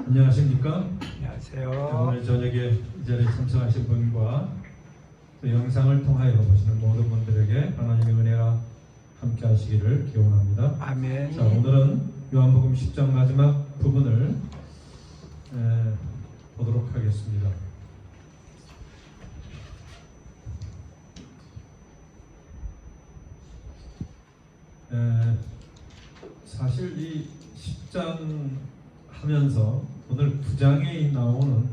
안녕하십니까? 안녕하세요. 오늘 저녁에 이 자리에 참석하신 분과 또 영상을 통하여 보시는 모든 분들에게 하나님의 은혜가 함께 하시기를 기원합니다. 아멘. 자, 오늘은 요한복음 10장 마지막 부분을 보도록 하겠습니다. 사실 이 10장 하면서 오늘 9장에 나오는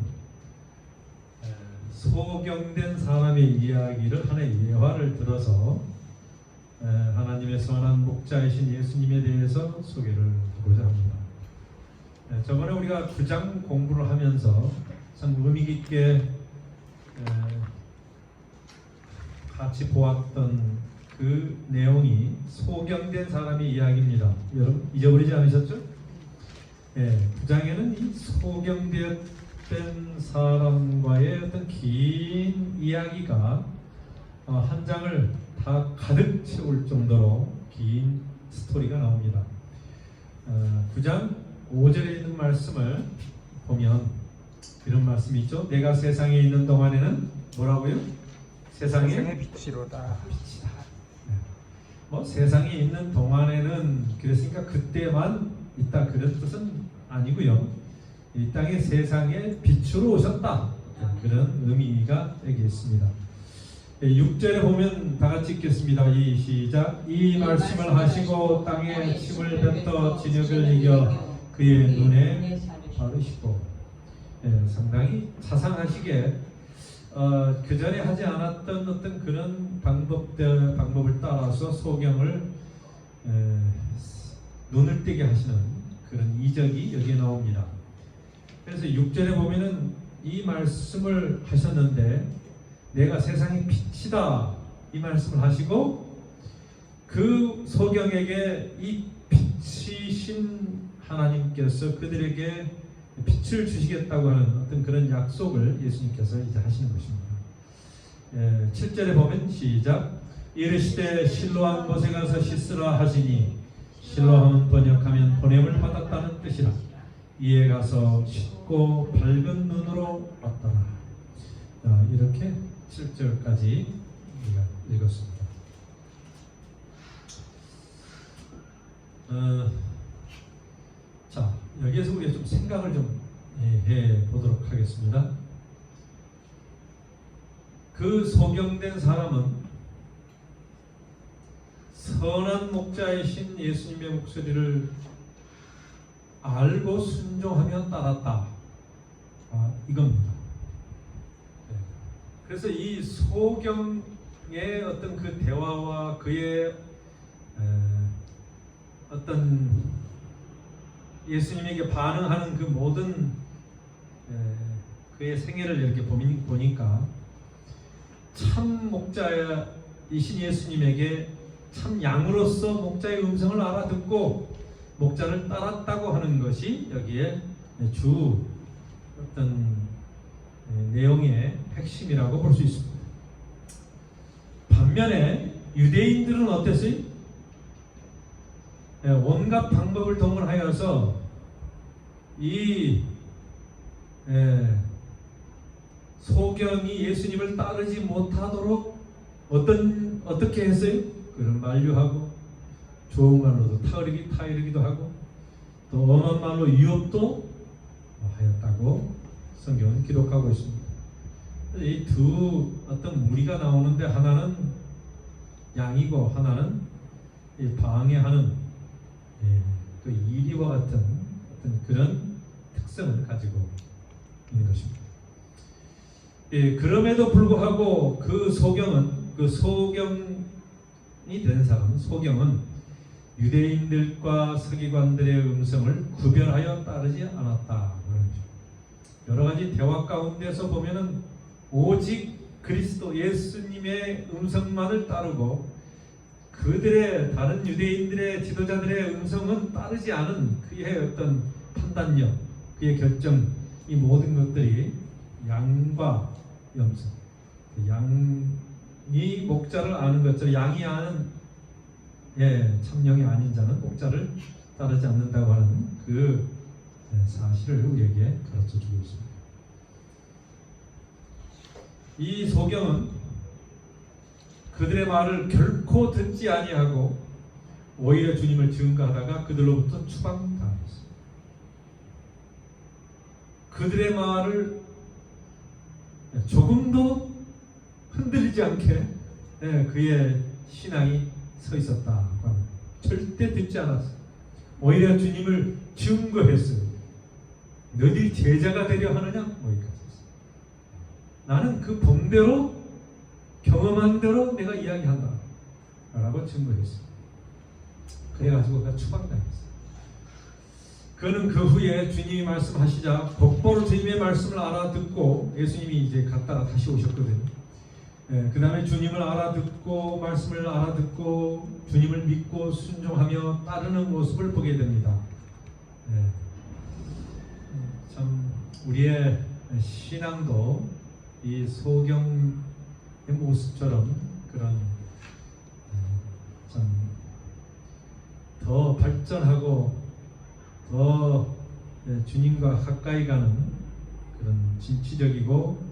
소경된 사람의 이야기를 하나의 예화를 들어서 하나님의 선한 목자이신 예수님에 대해서 소개를 하고자 합니다. 저번에 우리가 9장 공부를 하면서 참 의미 깊게 같이 보았던 그 내용이 소경된 사람의 이야기입니다. 여러분 잊어버리지 않으셨죠? 9장에는 이 소경되었던 사람과의 어떤 긴 이야기가 한 장을 다 가득 채울 정도로 긴 스토리가 나옵니다. 9장 5절에 있는 말씀을 보면 이런 말씀이 있죠. 내가 세상에 있는 동안에는 뭐라고요? 세상의 빛이로다. 빛이다. 세상에 있는 동안에는 그랬으니까 그때만 있다 그런 뜻은 아니고요. 이 땅의 세상에 빛으로 오셨다 그런 의미가 여기 있습니다. 6절에 보면 다 같이 읽겠습니다. 시작. 이 말씀을 하시고 땅에 침을 뱉어 진흙을 이겨 그의 눈에 바르시고. 상당히 자상하시게 그 전에 하지 않았던 어떤 그런 방법을 따라서 소경을 눈을 뜨게 하시는 그런 이적이 여기에 나옵니다. 그래서 6절에 보면은 이 말씀을 하셨는데 내가 세상의 빛이다 이 말씀을 하시고 그 소경에게 이 빛이신 하나님께서 그들에게 빛을 주시겠다고 하는 어떤 그런 약속을 예수님께서 이제 하시는 것입니다. 7절에 보면 시작. 이르시되 실로암 못에 가서 씻으라 하시니 실로암은 번역하면 보냄을 받았다는 뜻이라. 이에 가서 씻고 밝은 눈으로 왔더라. 이렇게 7절까지 우리가 읽었습니다. 자, 여기에서 우리가 좀 생각을 좀 해보도록 하겠습니다. 그 소경된 사람은 선한 목자이신 예수님의 목소리를 알고 순종하며 따랐다. 이겁니다. 그래서 이 소경의 어떤 그 대화와 그의 어떤 예수님에게 반응하는 그 모든 그의 생애를 이렇게 보니까 참 목자이신 예수님에게 참 양으로서 목자의 음성을 알아듣고 목자를 따랐다고 하는 것이 여기에 주 어떤 내용의 핵심이라고 볼 수 있습니다. 반면에 유대인들은 어땠어요? 온갖 방법을 동원하여서 이 소경이 예수님을 따르지 못하도록 어떻게 했어요? 그런 만류하고 좋은 말로도 타이르기도 하고 또 엄한 말로 유혹도 하였다고 성경은 기록하고 있습니다. 이 두 어떤 무리가 나오는데 하나는 양이고 하나는 방해하는 그 이리와 같은 어떤 그런 특성을 가지고 있는 것입니다. 그럼에도 불구하고 그 소경이 된 사람, 소경은 유대인들과 서기관들의 음성을 구별하여 따르지 않았다. 여러 가지 대화 가운데서 보면은 오직 그리스도 예수님의 음성만을 따르고 그들의 다른 유대인들의 지도자들의 음성은 따르지 않은 그의 어떤 판단력, 그의 결정, 이 모든 것들이 양과 염소, 양이 목자를 아는 것처럼 양이 아는 참령이 아닌 자는 목자를 따르지 않는다고 하는 그 사실. 사실을 우리에게 가르쳐 주고 있습니다. 이 소경은 그들의 말을 결코 듣지 아니하고 오히려 주님을 증거하다가 그들로부터 추방당했습니다. 그들의 말을 조금도 흔들리지 않게 그의 신앙이 서 있었다. 절대 듣지 않았어요. 오히려 주님을 증거했어요. 너희들이 제자가 되려 하느냐? 여기까지 했어요. 나는 그 본대로 경험한 대로 내가 이야기한다 라고 증거했어요. 그래가지고 그가 추방당했어요. 그는 그 후에 주님이 말씀하시자 곧바로 주님의 말씀을 알아듣고, 예수님이 이제 갔다가 다시 오셨거든요. 그 다음에 주님을 알아듣고 말씀을 알아듣고 주님을 믿고 순종하며 따르는 모습을 보게 됩니다. 참 우리의 신앙도 이 소경의 모습처럼 그런 참 더 발전하고 더 주님과 가까이 가는 그런 진취적이고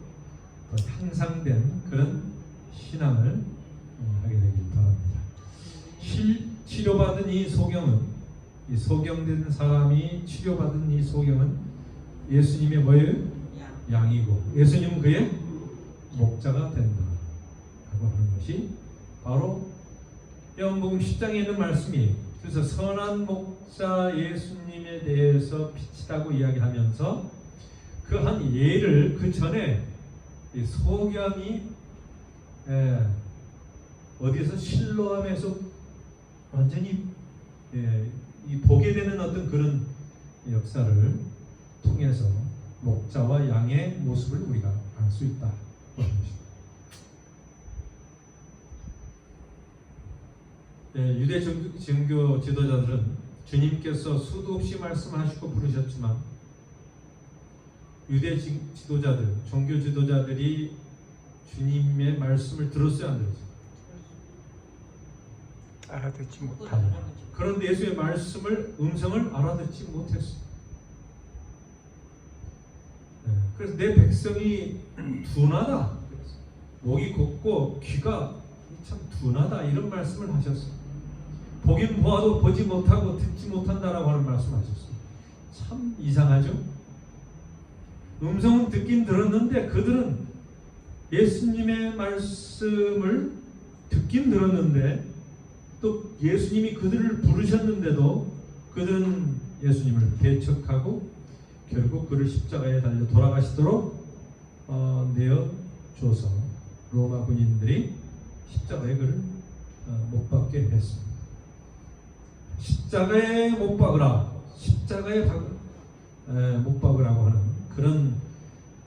더 향상된 그런 신앙을 하게 되길 바랍니다. 치료받은 이 소경은, 이 소경된 사람이 치료받은 이 소경은 예수님의 뭐예요? 양이고 예수님은 그의 목자가 된다 라고 하는 것이 바로 요한복음 10장에 있는 말씀이에요. 그래서 선한 목자 예수님에 대해서 비치다고 이야기하면서 그 한 예를, 그 전에 이 소경이 어디에서 실로암에서 완전히 이 보게 되는 어떤 그런 역사를 통해서 목자와 양의 모습을 우리가 알 수 있다. 유대 종교 지도자들은 주님께서 수도 없이 말씀하시고 부르셨지만 유대 지도자들, 종교 지도자들이 주님의 말씀을 들었어요, 안 들었어요? 알아듣지 못하다. 그런데 예수의 말씀을, 음성을 알아듣지 못했어요. 그래서 내 백성이 둔하다, 목이 곱고 귀가 참 둔하다, 이런 말씀을 하셨어요. 보긴 보아도 보지 못하고 듣지 못한다라고 하는 말씀하셨어요. 참 이상하죠? 음성은 듣긴 들었는데 그들은 예수님의 말씀을 듣긴 들었는데 또 예수님이 그들을 부르셨는데도 그들은 예수님을 배척하고 결국 그를 십자가에 달려 돌아가시도록 내어줘서 로마 군인들이 십자가에 그를 못 박게 했습니다. 십자가에 못 박으라, 십자가에 못 박으라고 하는 그런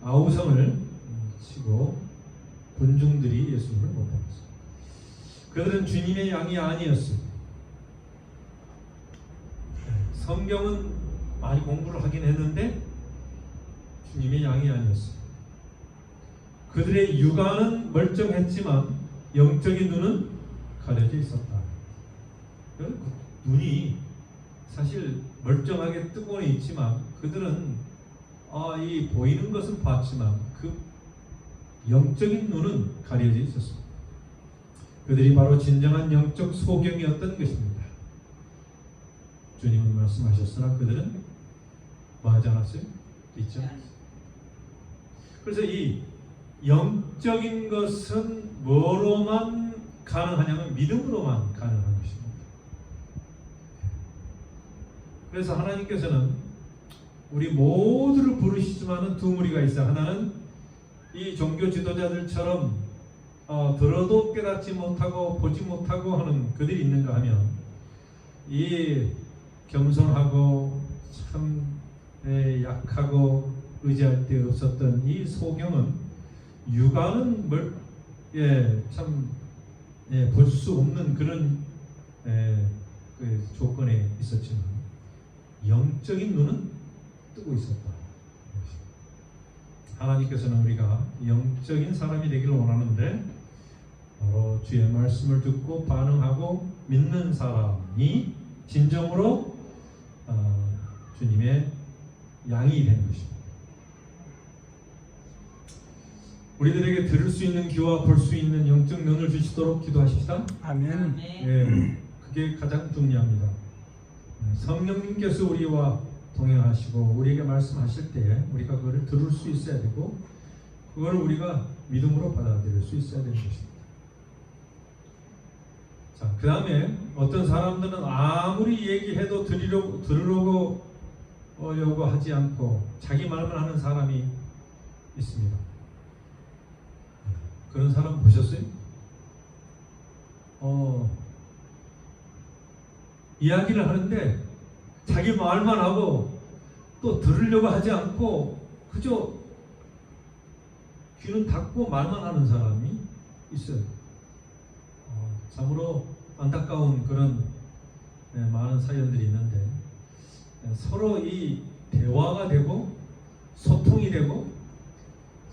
아우성을 치고 군중들이 예수님을 못 박았습니다. 그들은 주님의 양이 아니었습니다. 성경은 많이 공부를 하긴 했는데 주님의 양이 아니었습니다. 그들의 육안은 멀쩡했지만 영적인 눈은 가려져 있었다. 눈이 사실 멀쩡하게 뜨고는 있지만 그들은 이 보이는 것은 봤지만 그 영적인 눈은 가려져 있었습니다. 그들이 바로 진정한 영적 소경이었던 것입니다. 주님은 말씀하셨으나 그들은 뭐 하지 않았어요? 있지 않았어요. 그래서 이 영적인 것은 뭐로만 가능하냐면 믿음으로만 가능한 것입니다. 그래서 하나님께서는 우리 모두를 부르시지만은 두 무리가 있어. 하나는 이 종교 지도자들처럼 들어도 깨닫지 못하고 보지 못하고 하는 그들이 있는가 하면, 이 겸손하고 참 약하고 의지할 데 없었던 이 소경은 육안은 참 볼 수 없는 그런 그 조건에 있었지만 영적인 눈은 뜨고 있었다. 하나님께서는 우리가 영적인 사람이 되기를 원하는데 바로 주의 말씀을 듣고 반응하고 믿는 사람이 진정으로 주님의 양이 되는 것입니다. 우리들에게 들을 수 있는 귀와 볼 수 있는 영적 눈을 주시도록 기도하십시다. 아멘. 예, 그게 가장 중요합니다. 성령님께서 우리와 동행하시고 우리에게 말씀하실 때 우리가 그것을 들을 수 있어야 되고 그걸 우리가 믿음으로 받아들일 수 있어야 되는 것입니다. 자, 그 다음에 어떤 사람들은 아무리 얘기해도 들으려고 하지 않고 자기 말만 하는 사람이 있습니다. 그런 사람 보셨어요? 이야기를 하는데 자기 말만 하고 또 들으려고 하지 않고 그저 귀는 닫고 말만 하는 사람이 있어요. 참으로 안타까운 그런 많은 사연들이 있는데 서로 이 대화가 되고 소통이 되고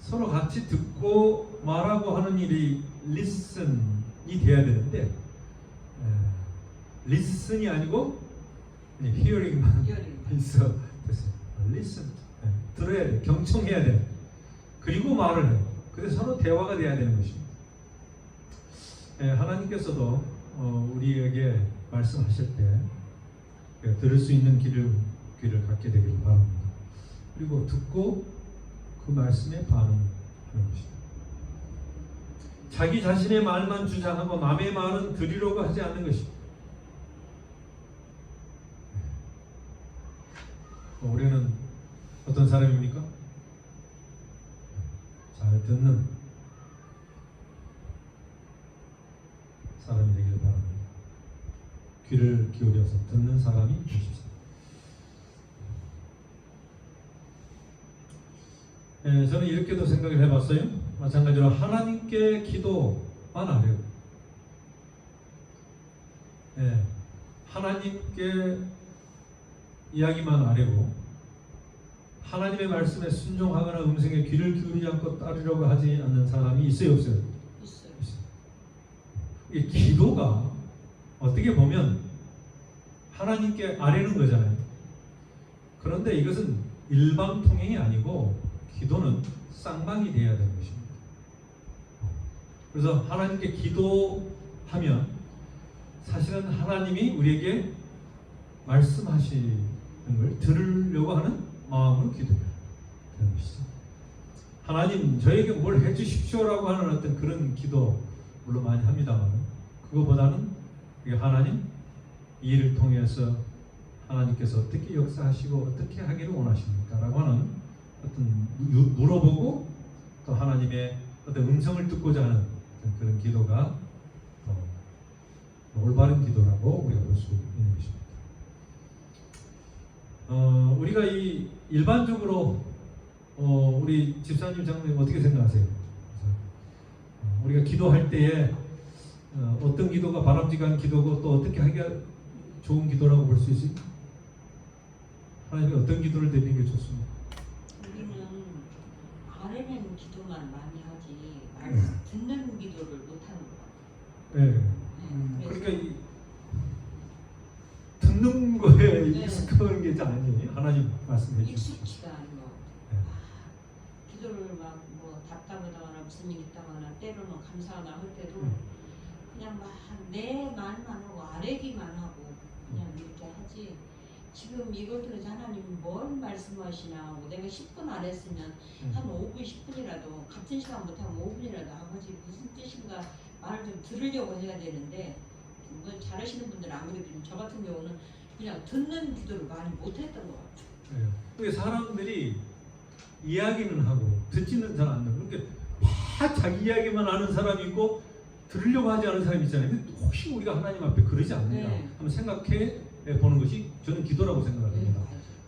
서로 같이 듣고 말하고 하는 일이 listen이 돼야 되는데 listen이 아니고 hearing만 있어 됐어요. listen 들어야 돼, 경청해야 돼. 그리고 말을 해. 그래서 서로 대화가 돼야 되는 것입니다. 하나님께서도 우리에게 말씀하실 때 들을 수 있는 귀를 갖게 되기를 바랍니다. 그리고 듣고 그 말씀에 반응하는 것입니다. 자기 자신의 말만 주장하고 남의 말은 들으려고 하지 않는 것입니다. 우리는 어떤 사람입니까? 잘 듣는 사람이 되기를 바랍니다. 귀를 기울여서 듣는 사람이 되십시오. 저는 이렇게도 생각을 해봤어요. 마찬가지로 하나님께 기도만 하려고, 하나님께 이야기만 하려고, 하나님의 말씀에 순종하거나 음성에 귀를 기울이지 않고 따르려고 하지 않는 사람이 있어요, 없어요? 있어요. 이 기도가 어떻게 보면 하나님께 아뢰는 거잖아요. 그런데 이것은 일방 통행이 아니고 기도는 쌍방이 되어야 되는 것입니다. 그래서 하나님께 기도하면 사실은 하나님이 우리에게 말씀하시는 걸 들으려고 하는 마음으로 기도해야 되는 것이죠. 하나님 저에게 뭘 해주십시오라고 하는 어떤 그런 기도 물론 많이 합니다만 그거보다는 하나님 이 일을 통해서 하나님께서 어떻게 역사하시고 어떻게 하기를 원하십니까? 라고 하는 어떤 물어보고 또 하나님의 어떤 음성을 듣고자 하는 그런 기도가 올바른 기도라고 우리가 볼 수 있는 것입니다. 우리가 이 일반적으로 우리 집사님 장로님 어떻게 생각하세요? 우리가 기도할 때에 어떤 기도가 바람직한 기도고 또 어떻게 하기가 좋은 기도라고 볼 수 있습니까? 하나님이 어떤 기도를 드리는 게 좋습니까? 우리는 아뢰는 기도만 많이 하지 듣는 기도를 못하는 것 같아요. 그러니까 이 듣는 거에 익숙한 게 아니에요. 하나님 말씀해 주시죠. 익숙치가 않은 거. 기도를 막 뭐 답답하거나 무슨 일 있다거나 때로는 감사하나 할 때도 그냥 막 내 말만 하고 아뢰기만 하고 그냥 이렇게 하지. 지금 이걸 통해서 하나님 뭘 말씀하시나 하고 내가 10분 안 했으면 한 5분 10분이라도 같은 시간 못하면 5분이라도 아버지 무슨 뜻인가 말을 좀 들으려고 해야 되는데 뭐 잘하시는 분들 아무래도 저 같은 경우는 그냥 듣는 기도를 많이 못했던 것 같아요. 그러니까 사람들이 이야기는 하고 듣지는 잘 않는. 그러니까 막 자기 이야기만 하는 사람이 있고 들으려고 하지 않는 사람이 있잖아요. 근데 혹시 우리가 하나님 앞에 그러지 않느냐 한번 생각해 보는 것이 저는 기도라고 생각합니다.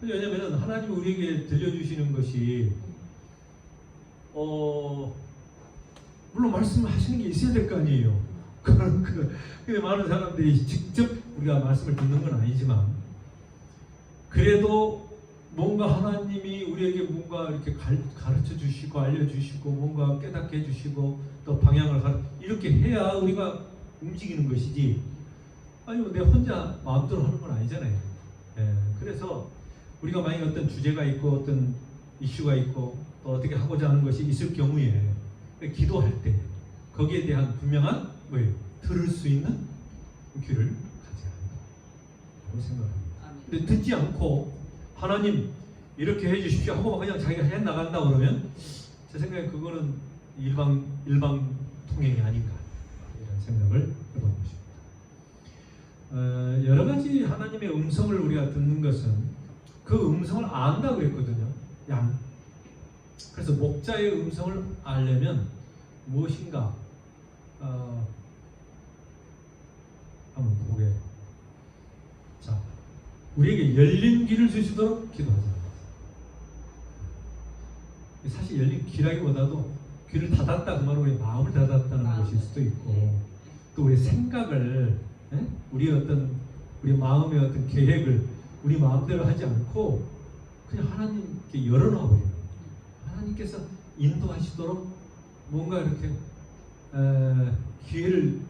왜냐하면 하나님이 우리에게 들려주시는 것이 물론 말씀하시는 게 있어야 될 거 아니에요. 근데 많은 사람들이 직접 우리가 말씀을 듣는 건 아니지만 그래도 뭔가 하나님이 우리에게 뭔가 이렇게 가르쳐 주시고 알려주시고 뭔가 깨닫게 해주시고 또 방향을 이렇게 해야 우리가 움직이는 것이지 아니면 내 혼자 마음대로 하는 건 아니잖아요. 그래서 우리가 만약 어떤 주제가 있고 어떤 이슈가 있고 또 어떻게 하고자 하는 것이 있을 경우에 기도할 때 거기에 대한 분명한 뭐예요? 들을 수 있는 귀를 가져야 한다고 생각합니다. 근데 듣지 않고 하나님 이렇게 해주십시오 하고 그냥 자기가 해 나간다 그러면 제 생각에 그거는 일방 통행이 아닌가 이런 생각을 해보는 것입니다. 여러 가지 하나님의 음성을 우리가 듣는 것은 그 음성을 안다고 그랬거든요. 그래서 목자의 음성을 알려면 무엇인가 한번 보게. 자, 우리에게 열린 귀를 주시도록 기도하자. 사실 열린 귀라기보다도 귀를 닫았다 그 말은 우리 마음을 닫았다는 것일 수도 있고 또 우리 생각을 우리 마음의 어떤 계획을 우리 마음대로 하지 않고 그냥 하나님께 열어놔 버려요. 하나님께서 인도하시도록 뭔가 이렇게 기회를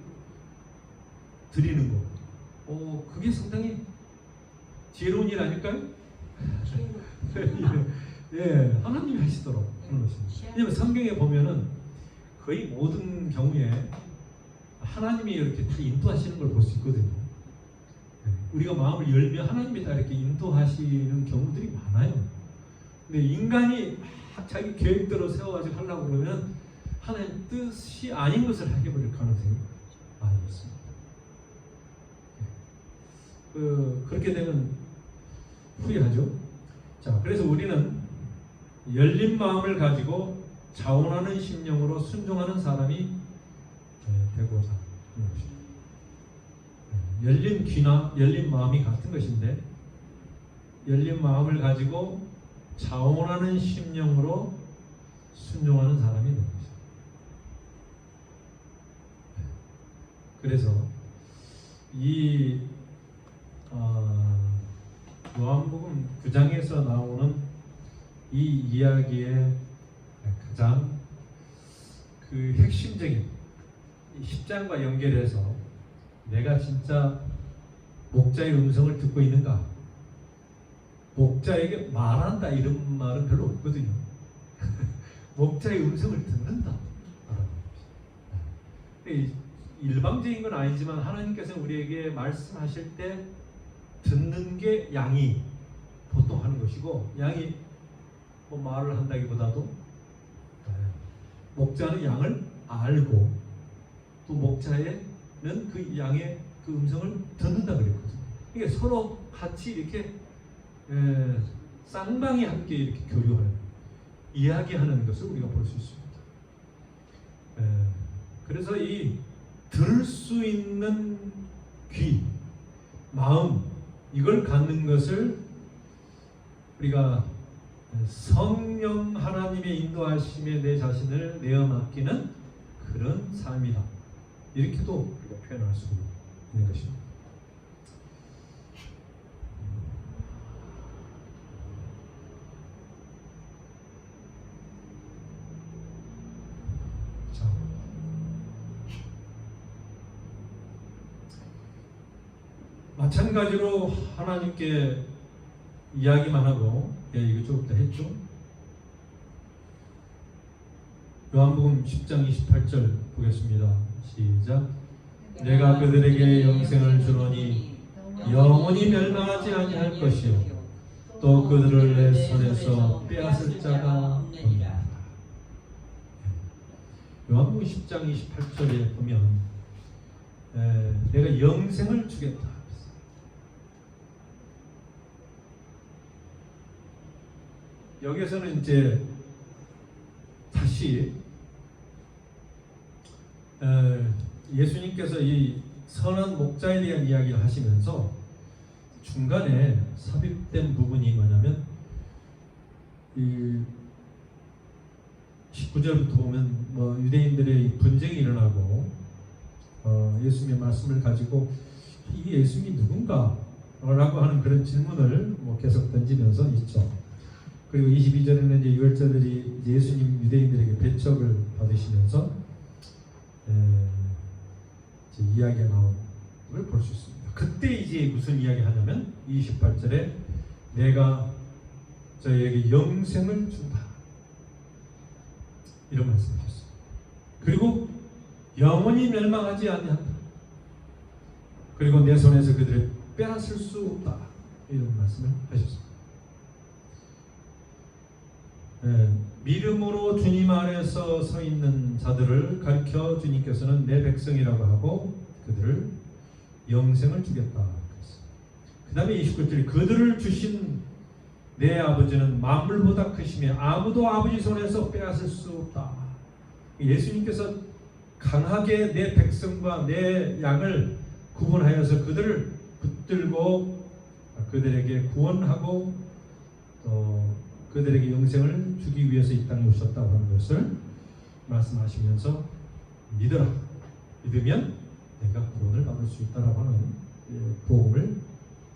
드리는 거. 그게 상당히 지혜로운 일 아닐까요? 예, 하나님이 하시도록 하는 것입니다. 왜냐하면 성경에 보면은 거의 모든 경우에 하나님이 이렇게 다 인도하시는 걸 볼 수 있거든요. 우리가 마음을 열면 하나님이 다 이렇게 인도하시는 경우들이 많아요. 근데 인간이 막 자기 계획대로 세워가지고 하려고 그러면 하나님 뜻이 아닌 것을 해버릴 가능성이 많이 있습니다. 그렇게 되면 후회하죠. 자, 그래서 우리는 열린 마음을 가지고 자원하는 심령으로 순종하는 사람이 되고자 하는 것입니다. 열린 귀나 열린 마음이 같은 것인데 열린 마음을 가지고 자원하는 심령으로 순종하는 사람이 되는 것입니다. 그래서 이 요한복음 9장에서 나오는 이 이야기의 가장 그 핵심적인 10장과 연결해서 내가 진짜 목자의 음성을 듣고 있는가? 목자에게 말한다 이런 말은 별로 없거든요. 목자의 음성을 듣는다. 일방적인 건 아니지만 하나님께서 우리에게 말씀하실 때 듣는 게 양이 보통 하는 것이고 양이 뭐 말을 한다기보다도 목자는 양을 알고 또 목자는 그 양의 그 음성을 듣는다 그랬거든요. 그러니까 서로 같이 이렇게 쌍방이 함께 이렇게 교류하는 이야기하는 것을 우리가 볼 수 있습니다. 그래서 이 들을 수 있는 귀, 마음 이걸 갖는 것을 우리가 성령 하나님의 인도하심에 내 자신을 내어 맡기는 그런 삶이다. 이렇게도 우리가 표현할 수 있는 것입니다. 자, 마찬가지로 하나님께 이야기만 하고 이거 조금 더 했죠. 요한복음 10장 28절 보겠습니다. 시작. 내가 그들에게 영생을 주노니 영원히 멸망하지 아니할 것이요 또 그들을 내 손에서 빼앗을 자가 없느니라. 요한복음 10장 28절에 보면 내가 영생을 주겠다. 여기에서는 이제 다시 예수님께서 이 선한 목자에 대한 이야기를 하시면서 중간에 삽입된 부분이 뭐냐면 이 19절부터 보면 뭐 유대인들의 분쟁이 일어나고 예수님의 말씀을 가지고 이 예수님이 누군가? 라고 하는 그런 질문을 뭐 계속 던지면서 있죠. 그리고 22절에는 이제 유월절들이 예수님 유대인들에게 배척을 받으시면서 이제 이야기가 나오는 걸 볼 수 있습니다. 그때 이제 무슨 이야기 하냐면 28절에 내가 저희에게 영생을 준다. 이런 말씀하셨어요. 그리고 영원히 멸망하지 아니한다. 그리고 내 손에서 그들을 빼앗을 수 없다. 이런 말씀을 하셨습니다. 믿음으로 주님 안에서 서 있는 자들을 가르쳐 주님께서는 내 백성이라고 하고 그들을 영생을 주겠다. 그 다음에 29절 그들을 주신 내 아버지는 만물보다 크시며 아무도 아버지 손에서 빼앗을 수 없다. 예수님께서 강하게 내 백성과 내 양을 구분하여서 그들을 붙들고 그들에게 구원하고 또 그들에게 영생을 주기 위해서 이 땅에 오셨다고 하는 것을 말씀하시면서 믿어라. 믿으면 내가 구원을 받을 수 있다라고 하는 복음을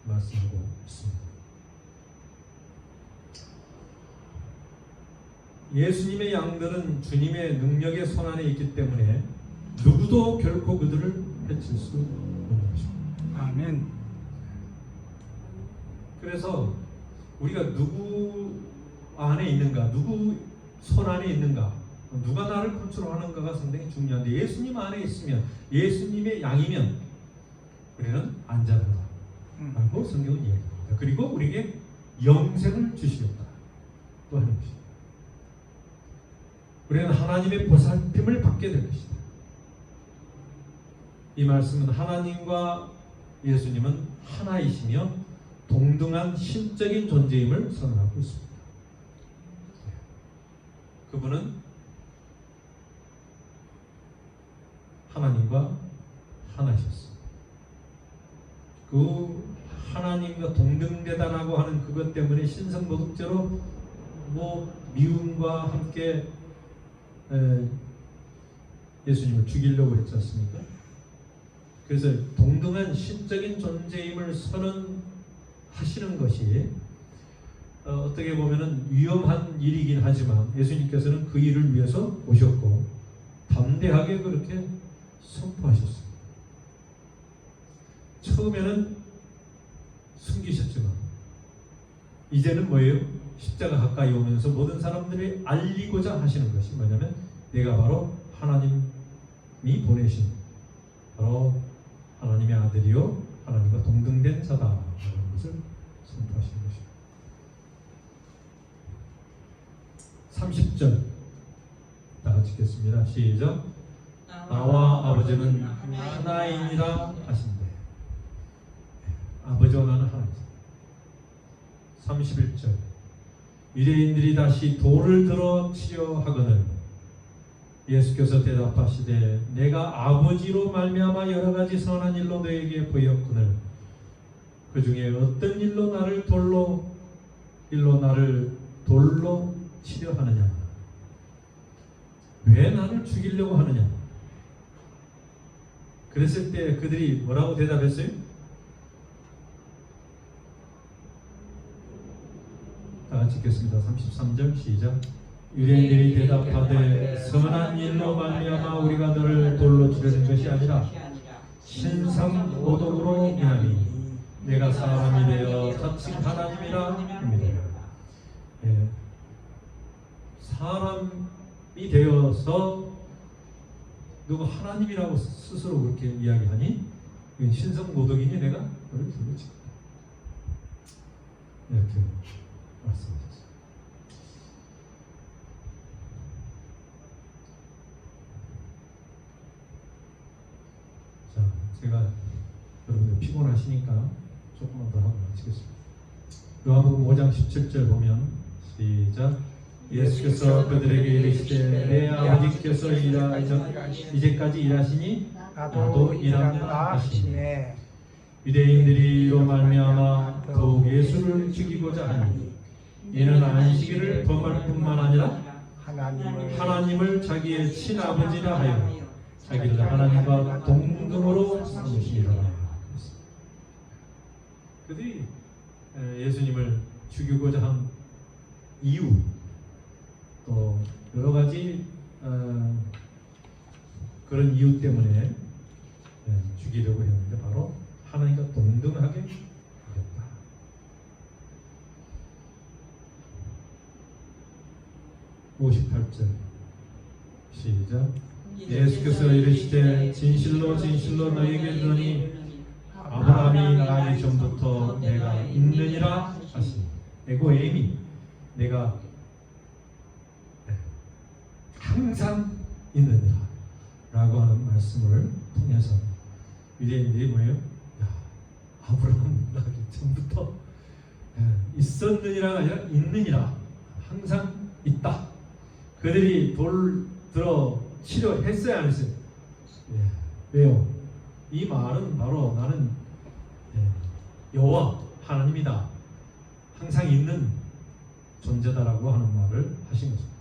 말씀하고 있습니다. 예수님의 양들은 주님의 능력의 손안에 있기 때문에 누구도 결코 그들을 해칠 수 없는 것입니다. 아멘. 그래서 우리가 누구 안에 있는가, 누구 손 안에 있는가, 누가 나를 컨트롤하는가가 상당히 중요한데 예수님 안에 있으면, 예수님의 양이면 우리는 안전하다 라고 성경은 이야기합니다. 그리고 우리에게 영생을 주시겠다 또 하는 것입니다. 우리는 하나님의 보살핌을 받게 될 것이다. 이 말씀은 하나님과 예수님은 하나이시며 동등한 신적인 존재임을 선언하고 있습니다. 그분은 하나님과 하나이셨습니다. 그 하나님과 동등되다라고 하는 그것 때문에 신성모독죄로 미움과 함께 예수님을 죽이려고 했지 않습니까? 그래서 동등한 신적인 존재임을 선언하시는 것이 어떻게 보면은 위험한 일이긴 하지만 예수님께서는 그 일을 위해서 오셨고 담대하게 그렇게 선포하셨습니다. 처음에는 숨기셨지만 이제는 뭐예요? 십자가 가까이 오면서 모든 사람들이 알리고자 하시는 것이 뭐냐면 내가 바로 하나님이 보내신 바로 하나님의 아들이요 하나님과 동등된 자다라는 것을 선포하시는 것입니다. 30절 다 같이 읽겠습니다. 시작. 나와 아버지는 하나이니라 하신대. 아버지와 나는 하나이다. 31절 유대인들이 다시 돌을 들어 치려 하거늘 예수께서 대답하시되 내가 아버지로 말미암아 여러 가지 선한 일로 너에게 보였거늘 그 중에 어떤 일로 나를 돌로 치려 하느냐? 왜 나를 죽이려고 하느냐? 그랬을 때 그들이 뭐라고 대답했어요? 다 같이 읽겠습니다. 33절 시작. 유대인들이 대답하되 선한 일로 말미암아 우리가 너를 돌로 치려는 것이 아니라 신성모독으로 인하니 내가 사람이 되어 자칭 하나님이라 합니다. 사람이 되어서 누가 하나님이라고 스스로 그렇게 이야기하니 이건 신성모독이니 내가 너를 돌로 치겠다 이렇게 말씀하셨어요. 자, 제가 여러분들 피곤하시니까 조금만 더 하고 마치겠습니다. 요한복음 5장 17절 보면 시작. 예수께서 그들에게 이르시되 내 아버지께서 이제까지 일하시니 나도 일한다 하시니 유대인들이 이로 말미암아 더욱 예수를 죽이고자 하니 이는 안식일을 범할 뿐만 아니라 하나님을 자기의 친아버지라 하여 자기를 하나님과 동등으로 삼으시리라. 그들이 예수님을 죽이고자 한 이유 또 여러 가지 그런 이유 때문에 죽이려고 했는데 바로 하나님과 동등하게 하겠다. 58절 시작. 예수께서 이르시되 진실로 진실로 너희에게 이르노니 아브라함이 나기 전부터 내가 있느니라 하시니 에고 에이미 내가 항상 있느니라 라고 하는 말씀을 통해서 유대인들이 뭐예요? 야, 아브라함 나기 전부터 있었느니라가 아니라 있느니라 항상 있다. 그들이 돌 들어 치료했어야 안 했어요? 왜요? 이 말은 바로 나는 여호와 하나님이다. 항상 있는 존재다라고 하는 말을 하신 것입니다.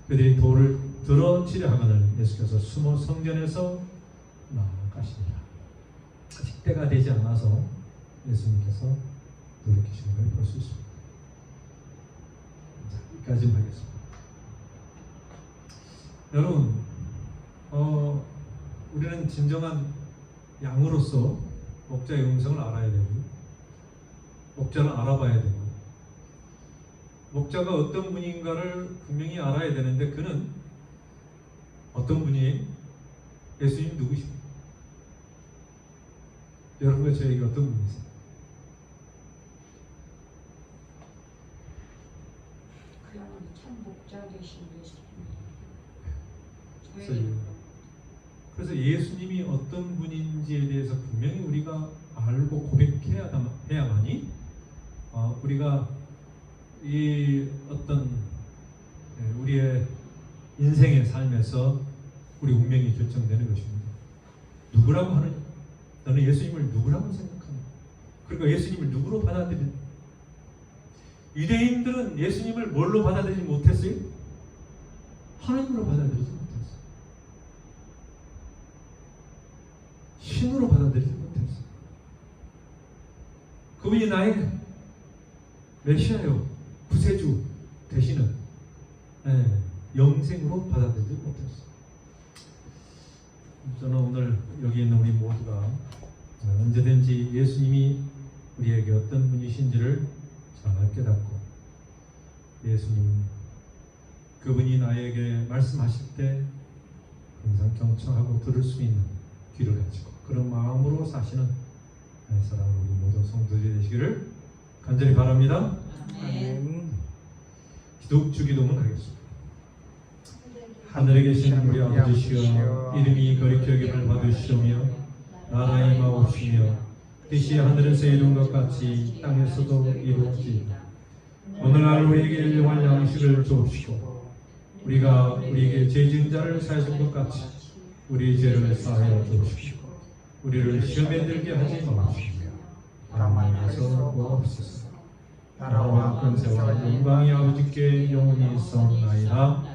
그들이 돌을 들어 치료하거늘 예수께서 숨어 성전에서 나아가시니라. 아직 때가 되지 않아서 예수님께서 돌이키시는 걸 볼 수 있습니다. 자, 여기까지 하겠습니다. 여러분, 우리는 진정한 양으로서 목자의 음성을 알아야 되고 목자를 알아봐야 되고 목자가 어떤 분인가를 분명히 알아야 되는데 그는 어떤 분이에요? 예수님 누구십니까? 여러분과 저에게 어떤 분이세요? 그야말로 참 목자 되신 그래서 예수님. 그래서 예수님이 어떤 분인지에 대해서 분명히 우리가 알고 고백해야만이 우리가 이 어떤 우리의 인생의 삶에서 우리 운명이 결정되는 것입니다. 누구라고 하느냐? 너는 예수님을 누구라고 생각하느냐? 그러니까 예수님을 누구로 받아들이냐? 유대인들은 예수님을 뭘로 받아들이지 못했어요? 하나님으로 받아들이지 못했어요. 신으로 받아들이지 못했어요. 그분이 나의 메시아요, 구세주 되시는 영생으로 받아들이지 못했어요. 저는 오늘 여기 있는 우리 모두가 언제든지 예수님이 우리에게 어떤 분이신지를 잘 깨닫고 예수님 그분이 나에게 말씀하실 때 항상 경청하고 들을 수 있는 귀를 가지고 그런 마음으로 사시는 사랑하는 우리 모든 성도들이 되시기를 간절히 바랍니다. 아멘. 주기도문 하겠습니다. 하늘에 계신 우리 아버지시여 이름이 거룩히 여김을 받으시오며 나라의 임하옵시며 뜻이 하늘에서 이룬 것 같이 땅에서도 이루어지이다. 오늘날 우리에게 일용할 양식을 주옵시고 우리가 우리에게 죄 지은 자를 사하신 것 같이 우리의 죄를 사하여 주옵시고 우리를 시험에 들게 하지 마옵시며 다만 에서 구하옵소서. 나라와 권세와 영광이 아버지께 영원히 있사옵나이다.